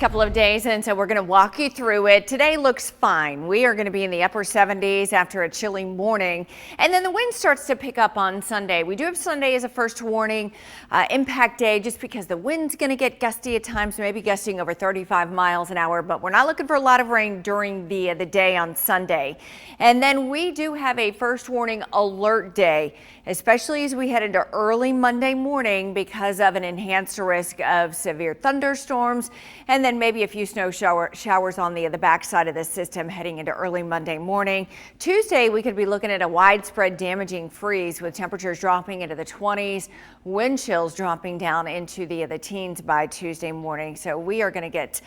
Couple of days, and so we're going to walk you through it. Today looks fine. We are going to be in the upper 70s after a chilly morning, and then the wind starts to pick up on Sunday. We do have Sunday as a first warning impact day, just because the wind's going to get gusty at times, maybe gusting over 35 miles an hour, but we're not looking for a lot of rain during the day on Sunday. And then we do have a first warning alert day, especially as we head into early Monday morning because of an enhanced risk of severe thunderstorms, and then maybe a few snow showers on the backside of the system heading into early Monday morning. Tuesday, we could be looking at a widespread damaging freeze with temperatures dropping into the 20s, wind chills dropping down into the teens by Tuesday morning. So we are going to get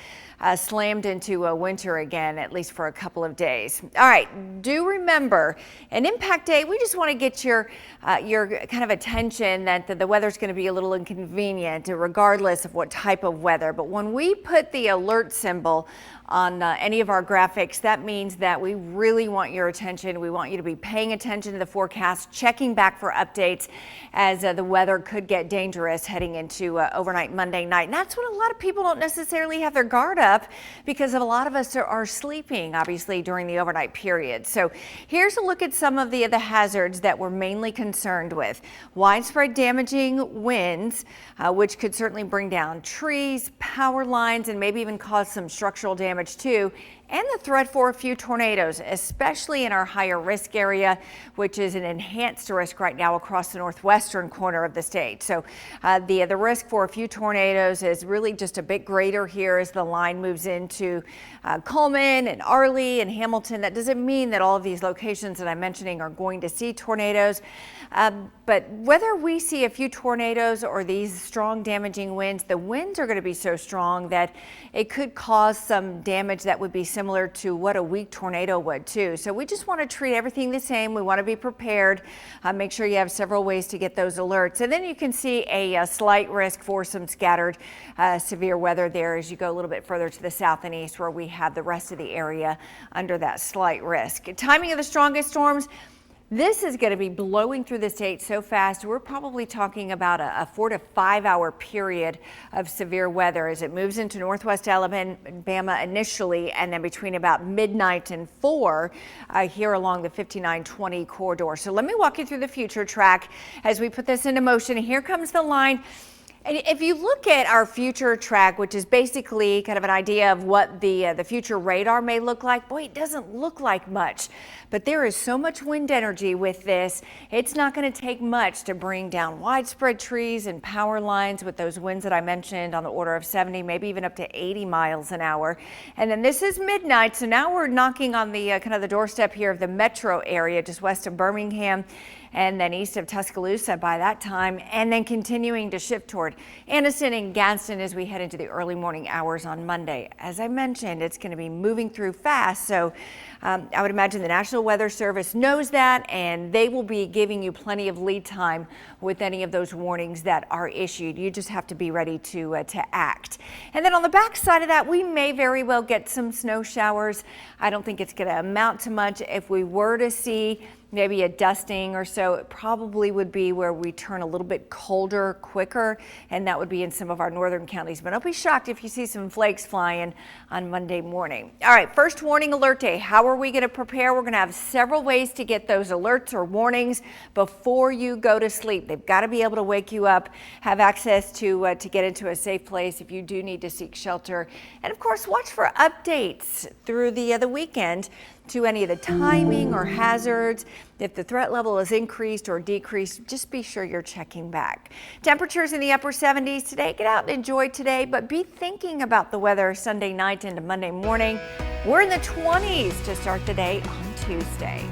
slammed into a winter again, at least for a couple of days. All right, do remember, an impact day, we just want to get your kind of attention that the weather's going to be a little inconvenient regardless of what type of weather. But when we put the alert symbol on any of our graphics, that means that we really want your attention. We want you to be paying attention to the forecast, checking back for updates as the weather could get dangerous heading into overnight Monday night. And that's when a lot of people don't necessarily have their guard up, because a lot of us are sleeping, obviously, during the overnight period. So here's a look at some of the hazards that we're mainly concerned with. Widespread damaging winds, which could certainly bring down trees, power lines, and maybe even cause some structural damage too, and the threat for a few tornadoes, especially in our higher risk area, which is an enhanced risk right now across the northwestern corner of the state. So the risk for a few tornadoes is really just a bit greater here as the line moves into Coleman and Arley and Hamilton. That doesn't mean that all of these locations that I'm mentioning are going to see tornadoes, but whether we see a few tornadoes or these strong damaging winds, the winds are going to be so strong that it could cause some damage that would be similar to what a weak tornado would too. So we just want to treat everything the same. We want to be prepared. Make sure you have several ways to get those alerts. And then you can see a slight risk for some scattered severe weather there as you go a little bit further to the south and east, where we have the rest of the area under that slight risk. Timing of the strongest storms. This is going to be blowing through the state so fast. We're probably talking about a 4 to 5 hour period of severe weather as it moves into northwest Alabama initially, and then between about midnight and 4 here along the 5920 corridor. So let me walk you through the future track as we put this into motion. Here comes the line. And if you look at our future track, which is basically kind of an idea of what the future radar may look like, boy, it doesn't look like much. But there is so much wind energy with this. It's not going to take much to bring down widespread trees and power lines with those winds that I mentioned on the order of 70, maybe even up to 80 miles an hour. And then this is midnight, so now we're knocking on the kind of the doorstep here of the metro area, just west of Birmingham, and then east of Tuscaloosa by that time, and then continuing to shift toward Anniston and Gadsden as we head into the early morning hours on Monday. As I mentioned, it's going to be moving through fast, so I would imagine the National Weather Service knows that, and they will be giving you plenty of lead time with any of those warnings that are issued. You just have to be ready to act. And then on the back side of that, we may very well get some snow showers. I don't think it's going to amount to much. If we were to see maybe a dusting or so, it probably would be where we turn a little bit colder quicker, and that would be in some of our northern counties. But don't be shocked if you see some flakes flying on Monday morning. All right, first warning alert day. How are we going to prepare? We're going to have several ways to get those alerts or warnings before you go to sleep. They've got to be able to wake you up, have access to get into a safe place if you do need to seek shelter. And of course, watch for updates through the weekend to any of the timing or hazards. If the threat level is increased or decreased, just be sure you're checking back. Temperatures in the upper 70s today. Get out and enjoy today, but be thinking about the weather Sunday night into Monday morning. We're in the 20s to start the day on Tuesday.